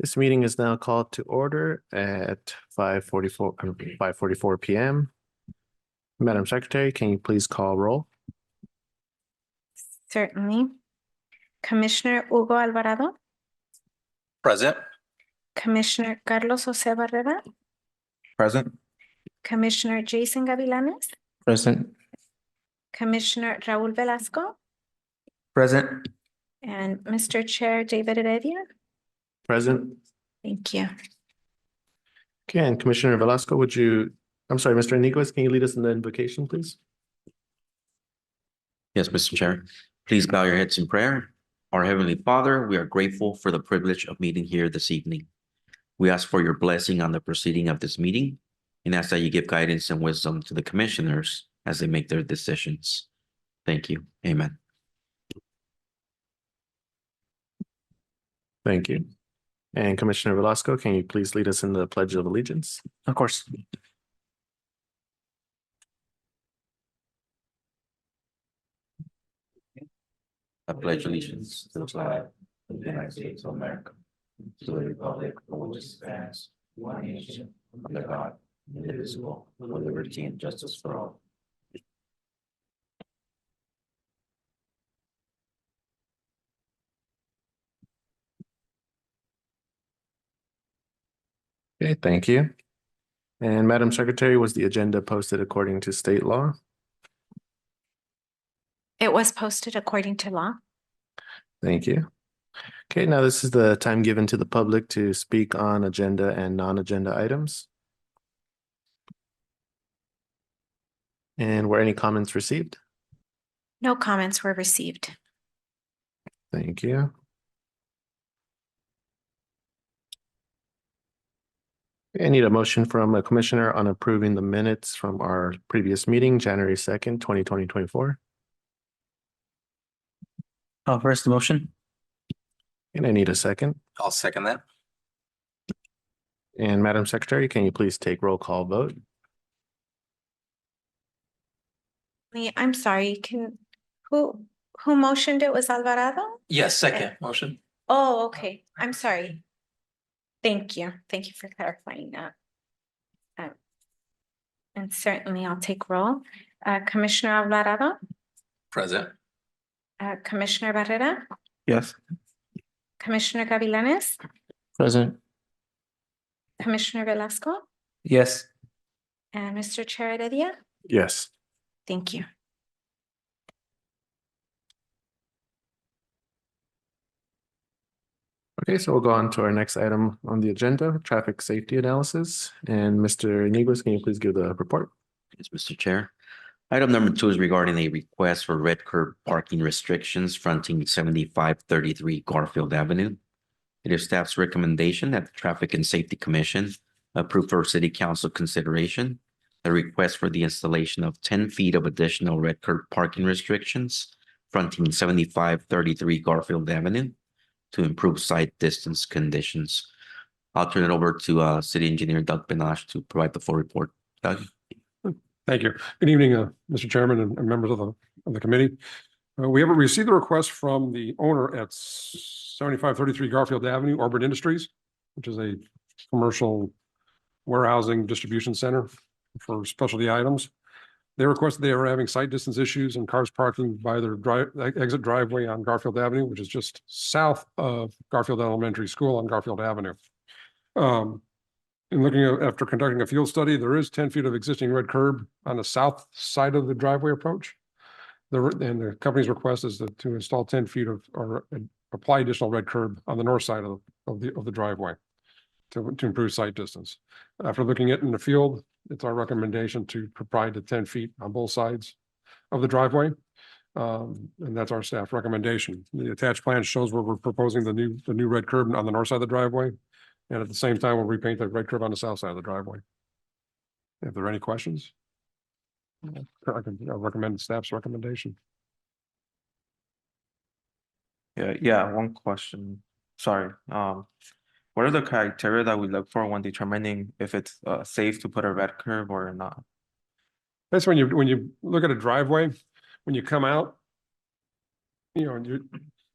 This meeting is now called to order at 5:44 p.m. Madam Secretary, can you please call roll? Certainly. Commissioner Hugo Alvarado, Present. Commissioner Carlos Jose Barrera, Present. Commissioner Jason Gavilanes, Present. Commissioner Raul Velasco, Present. and Mr. Chair David Heredia. Present. Thank you. Okay, and Commissioner Velasco, I'm sorry, Mr. Iniguez, can you lead us in the invocation, please? Yes, Mr. Chair. Please bow your heads in prayer. Our Heavenly Father, we are grateful for the privilege of meeting here this evening. We ask for your blessing on the proceeding of this meeting and ask that you give guidance and wisdom to the commissioners as they make their decisions. Thank you. Amen. Thank you. And Commissioner Velasco, can you please lead us in the Pledge of Allegiance? Of course. I pledge allegiance to the flag of the United States of America, to the republic for which it stands, one nation, under God, indivisible, with liberty and justice for all. Okay, thank you. And Madam Secretary, was the agenda posted according to state law? It was posted according to law. Thank you. Okay, now this is the time given to the public to speak on agenda and non-agenda items. And were any comments received? No comments were received. Thank you. I need a motion from a commissioner on approving the minutes from our previous meeting, January 2nd, 2024. I'll first the motion. And I need a second. I'll second that. And Madam Secretary, can you please take roll call vote? I'm sorry, who motioned it? Was Alvarado? Yes, second motion. Oh, okay. I'm sorry. Thank you. Thank you for clarifying that. And certainly I'll take roll. Commissioner Alvarado, Present. Commissioner Barrera, Yes. Commissioner Gavilanes, Present. Commissioner Velasco, Yes. and Mr. Chair Heredia. Yes. Thank you. Okay, so we'll go on to our next item on the agenda, traffic safety analysis. And Mr. Iniguez, can you please give the report? Yes, Mr. Chair. Item number 2 is regarding a request for red curb parking restrictions fronting 7533 Garfield Avenue. It is staff's recommendation that the Traffic and Safety Commission approve for City Council consideration the request for the installation of 10 feet of additional red curb parking restrictions fronting 7533 Garfield Avenue to improve sight distance conditions. I'll turn it over to City Engineer Doug Benash to provide the full report. Doug? Thank you. Good evening, Mr. Chairman and members of the committee. We have received a request from the owner at 7533 Garfield Avenue, Auburn Industries, which is a commercial warehousing distribution center for specialty items. They requested they are having site distance issues and cars parking by their exit driveway on Garfield Avenue, which is just south of Garfield Elementary School on Garfield Avenue. In looking at, after conducting a field study, there is 10 feet of existing red curb on the south side of the driveway approach. And the company's request is to install 10 feet of or apply additional red curb on the north side of the driveway to improve sight distance. After looking at in the field, it's our recommendation to provide the 10 feet on both sides of the driveway. And that's our staff recommendation. The attached plan shows where we're proposing the new red curb on the north side of the driveway. And at the same time, we'll repaint the red curb on the south side of the driveway. If there are any questions, I'll recommend staff's recommendation. Yeah, one question. Sorry. What are the criteria that we look for when determining if it's safe to put a red curb or not? That's when you look at a driveway, when you come out, if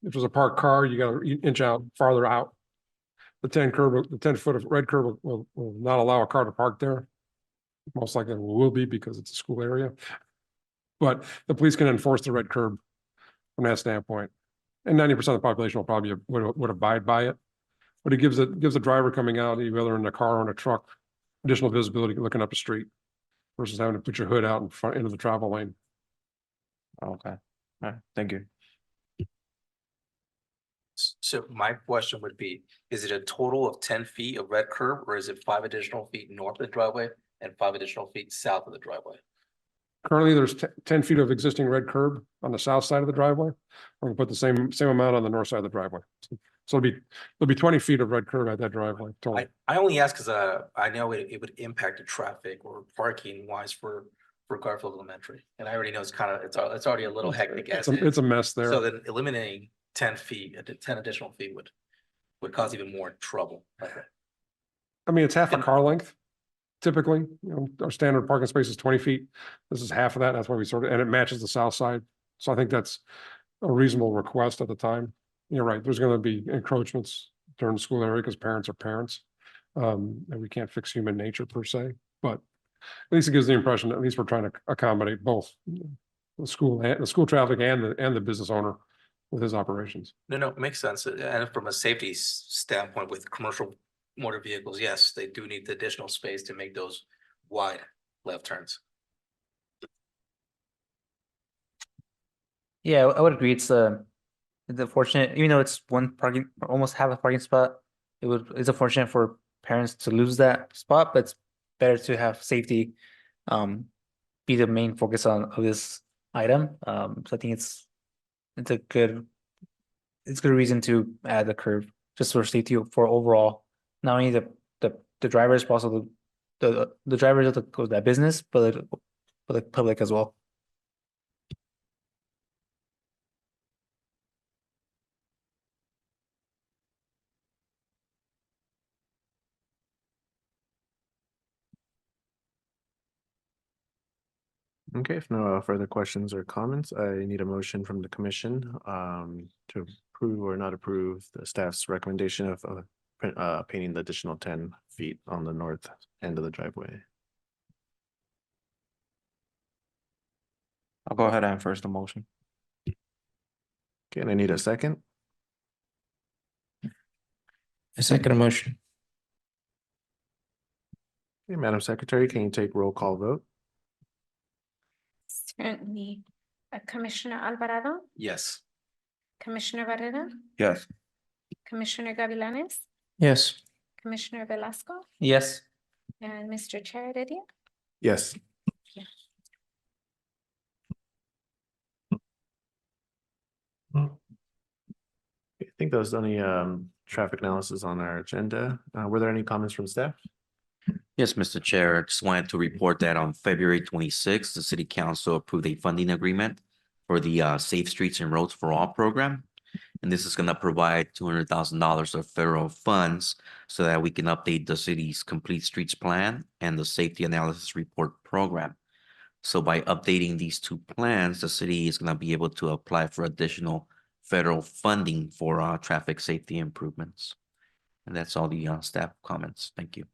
there's a parked car, you got to inch out farther out the 10 foot of red curb will not allow a car to park there. Most likely it will be because it's a school area. But the police can enforce the red curb from that standpoint. And 90% of the population will probably would abide by it. But it gives a driver coming out, either in a car or in a truck, additional visibility looking up the street versus having to put your hood out in front into the travel lane. Okay, all right, thank you. So my question would be, is it a total of 10 feet of red curb, or is it 5 additional feet north of the driveway and 5 additional feet south of the driveway? Currently, there's 10 feet of existing red curb on the south side of the driveway. We're gonna put the same amount on the north side of the driveway. So there'll be 20 feet of red curb at that driveway total. I only ask because I know it would impact the traffic or parking wise for Garfield Elementary. And I already know it's already a little hectic as it It's a is. mess there. So then eliminating 10 feet, 10 additional feet would cause even more trouble. I mean, it's half a car length. Typically, our standard parking space is 20 feet. This is half of that. That's why and it matches the south side. So I think that's a reasonable request at the time. You're right. There's going to be encroachments during the school area because parents are parents. And we can't fix human nature per se, but at least it gives the impression, at least we're trying to accommodate both the school traffic and the business owner with his operations. No, it makes sense. And from a safety standpoint with commercial motor vehicles, yes, they do need the additional space to make those wide left turns. Yeah, I would agree. It's unfortunate, even though it's one parking, almost half a parking spot. It's unfortunate for parents to lose that spot, but it's better to have safety be the main focus of this item. So I think it's a good reason to add the curve just for safety for overall, not only the drivers, but also the drivers of that business, but the public as well. Okay, if no further questions or comments, I need a motion from the commission to approve or not approve the staff's recommendation of painting the additional 10 feet on the north end of the driveway. I'll go ahead and first the motion. Okay, and I need a second. A second motion. Okay, Madam Secretary, can you take roll call vote? Certainly. Commissioner Alvarado, Yes. Commissioner Barrera, Yes. Commissioner Gavilanes, Yes. Commissioner Velasco, Yes. and Mr. Chair Heredia. Yes. I think that was the only traffic analysis on our agenda. Were there any comments from staff? Yes, Mr. Chair, I just wanted to report that on February 26th, the city council approved a funding agreement for the Safe Streets and Roads for All program. And this is going to provide $200,000 of federal funds so that we can update the city's complete streets plan and the safety analysis report program. So by updating these two plans, the city is going to be able to apply for additional federal funding for traffic safety improvements. And that's all the staff comments. Thank you.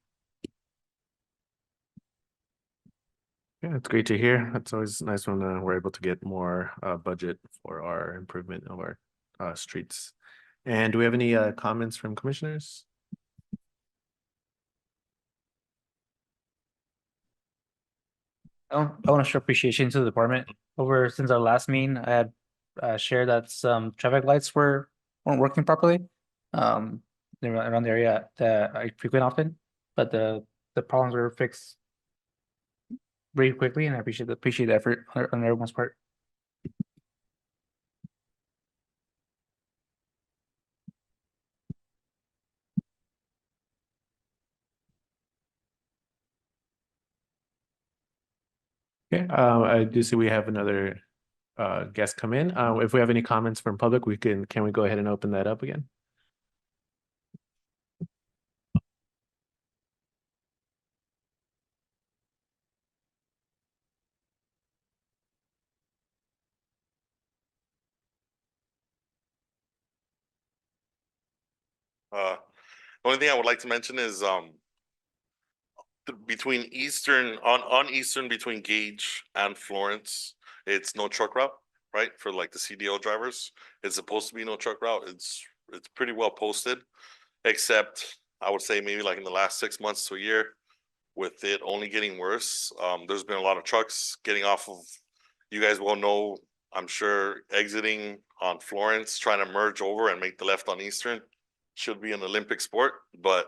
Yeah, it's great to hear. It's always nice when we're able to get more budget for our improvement of our streets. And do we have any comments from commissioners? I want to show appreciation to the department. Since our last meeting, I had shared that some traffic lights weren't working properly. They were around the area that I frequent often, but the problems were fixed very quickly, and I appreciate the effort on everyone's part. Okay, I do see we have another guest come in. If we have any comments from public, can we go ahead and open that up again? Only thing I would like to mention is, between Eastern, on Eastern between Gage and Florence, it's no truck route, right? For like the CDL drivers, it's supposed to be no truck route. It's pretty well posted. Except I would say maybe like in the last 6 months to a year, with it only getting worse. There's been a lot of trucks getting off of, you guys will know, I'm sure, exiting on Florence, trying to merge over and make the left on Eastern. Should be an Olympic sport, but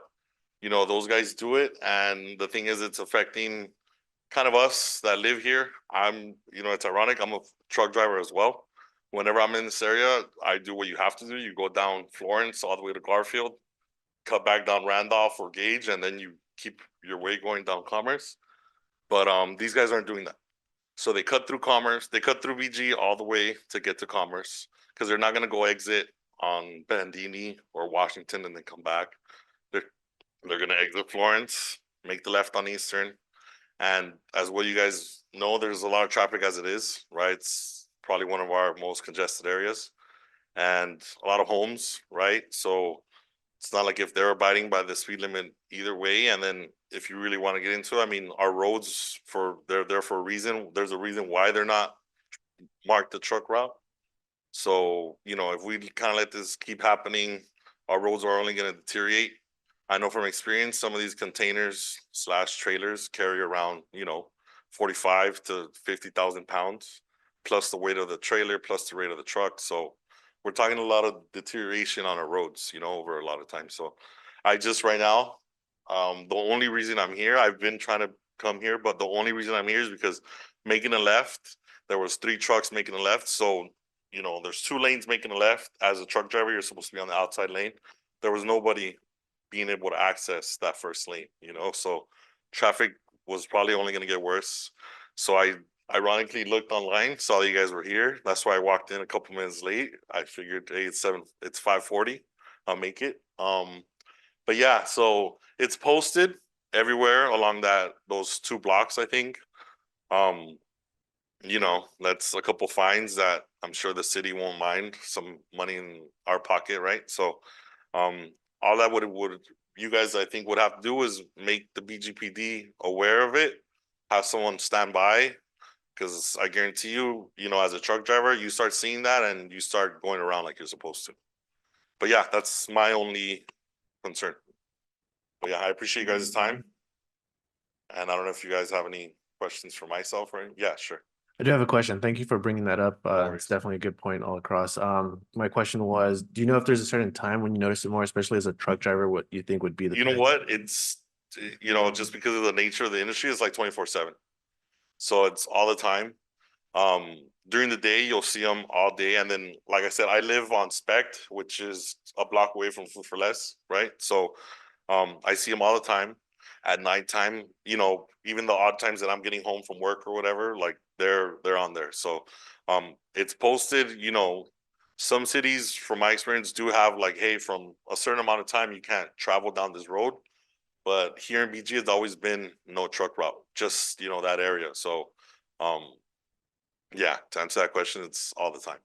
you know, those guys do it. And the thing is, it's affecting kind of us that live here. It's ironic. I'm a truck driver as well. Whenever I'm in this area, I do what you have to do. You go down Florence all the way to Garfield, cut back down Randolph or Gage, and then you keep your way going down Commerce. But these guys aren't doing that. So they cut through Commerce, they cut through BG all the way to get to Commerce, because they're not gonna go exit on Bandini or Washington and then come back. They're gonna exit Florence, make the left on Eastern. And as well, you guys know, there's a lot of traffic as it is, right? It's probably one of our most congested areas and a lot of homes, right? So it's not like if they're abiding by the speed limit either way. And then if you really want to get into it, I mean, our roads they're there for a reason. There's a reason why they're not marked the truck route. So, if we kind of let this keep happening, our roads are only going to deteriorate. I know from experience, some of these containers / trailers carry around, 45 to 50,000 pounds, plus the weight of the trailer, plus the weight of the truck. So we're talking a lot of deterioration on our roads, over a lot of time. So I just right now, the only reason I'm here, I've been trying to come here, but the only reason I'm here is because making a left, there was 3 trucks making a left. So, there's 2 lanes making a left. As a truck driver, you're supposed to be on the outside lane. There was nobody being able to access that first lane, so traffic was probably only going to get worse. So I ironically looked online, saw you guys were here. That's why I walked in a couple minutes late. I figured, hey, it's 5:40. I'll make it. But yeah, so it's posted everywhere along those 2 blocks, I think. That's a couple fines that I'm sure the city won't mind, some money in our pocket, right? So all that would you guys, I think, would have to do is make the BGPD aware of it, have someone stand by, because I guarantee you, as a truck driver, you start seeing that and you start going around like you're supposed to. But yeah, that's my only concern. But yeah, I appreciate you guys' time. And I don't know if you guys have any questions for myself or yeah, sure. I do have a question. Thank you for bringing that up. worries. It's definitely a good point all across. My question was, do you know if there's a certain time when you notice it more, especially as a truck driver, what you think would be the You know time? what? It's, just because of the nature of the industry, it's like 24/7. So it's all the time. During the day, you'll see them all day. And then, like I said, I live on Specht, which is a block away from Food for Less, right? So I see them all the time. At nighttime, even the odd times that I'm getting home from work or whatever, like they're on there. So it's posted, some cities, from my experience, do have like, hey, from a certain amount of time you can't travel down this road. But here in BG, it's always been no truck route, just that area. So yeah, to answer that question, it's all the time.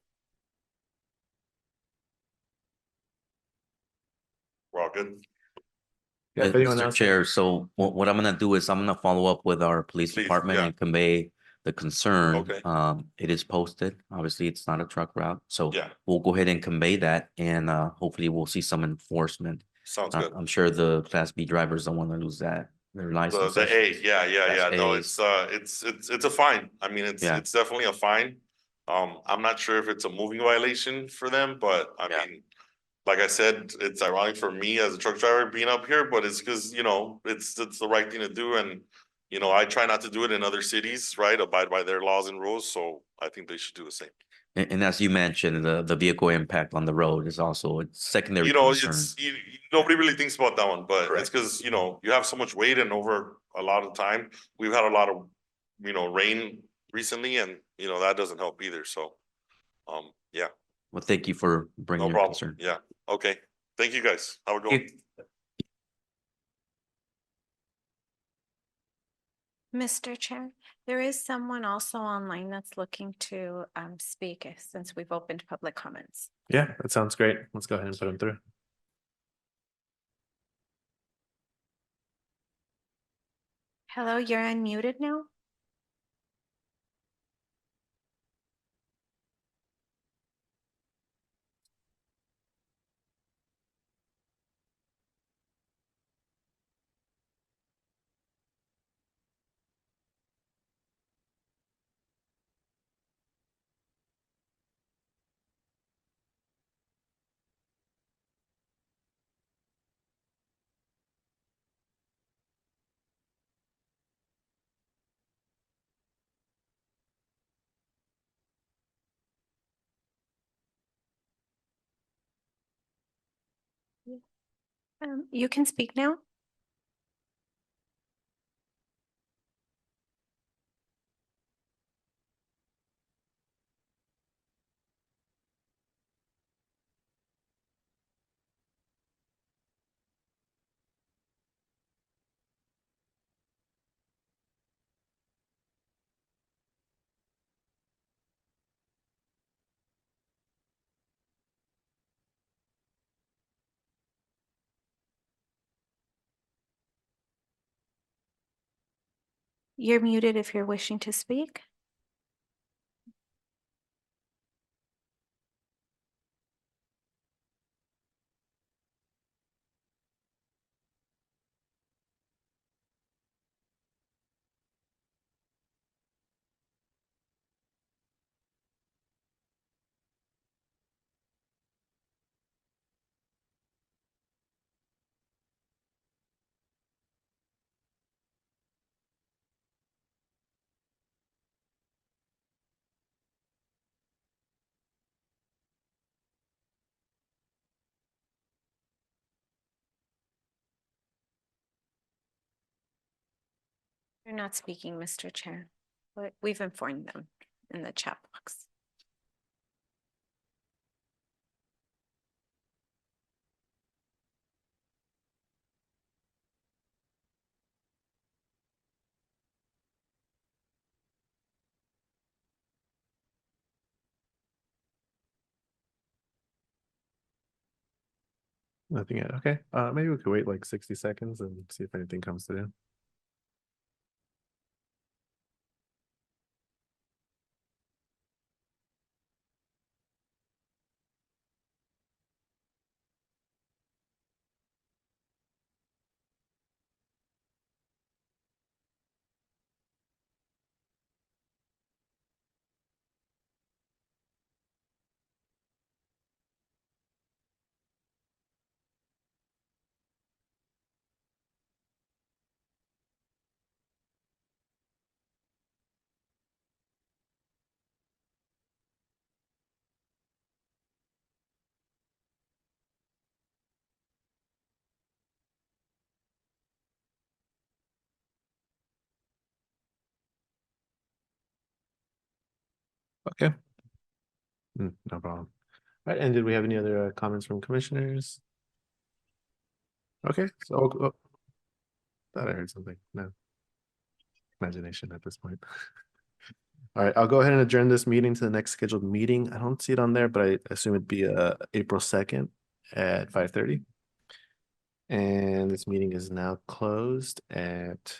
We're all good. Yeah, if anyone Mr. else- Chair, so what I'm gonna do is I'm gonna follow up with our police Please, department yeah. and convey the concern. Okay. It is posted. Obviously, it's not a truck route, so Yeah. we'll go ahead and convey that, and hopefully we'll see some enforcement. Sounds good. I'm sure the Class B drivers don't want to lose their license. The A, yeah. No, A's. it's a fine. I mean, Yeah. it's definitely a fine. I'm not sure if it's a moving violation for them, but I Yeah. mean, like I said, it's ironic for me as a truck driver being up here, but it's because, it's the right thing to do. And, I try not to do it in other cities, right? Abide by their laws and rules. So I think they should do the same. And as you mentioned, the vehicle impact on the road is also a secondary concern. Nobody really thinks about that one, but it's Correct. because, you have so much weight and over a lot of time, we've had a lot of, rain recently and, that doesn't help either. So, yeah, Well, thank you for bringing no your problem. concern. Yeah. Okay. Thank you guys. Have a good one. Mr. Chair, there is someone also online that's looking to speak since we've opened public comments. Yeah, that sounds great. Let's go ahead and put them through. Hello, you're unmuted now. You can speak now. You're muted if you're wishing to speak. You're not speaking, Mr. Chair, but we've informed them in the chat box. Nothing yet. Okay, maybe we could wait like 60 seconds and see if anything comes through. Okay. No problem. All right, and did we have any other comments from commissioners? Okay, so thought I heard something. No. Imagination at this point. All right, I'll go ahead and adjourn this meeting to the next scheduled meeting. I don't see it on there, but I assume it'd be April 2nd at 5:30. And this meeting is now closed at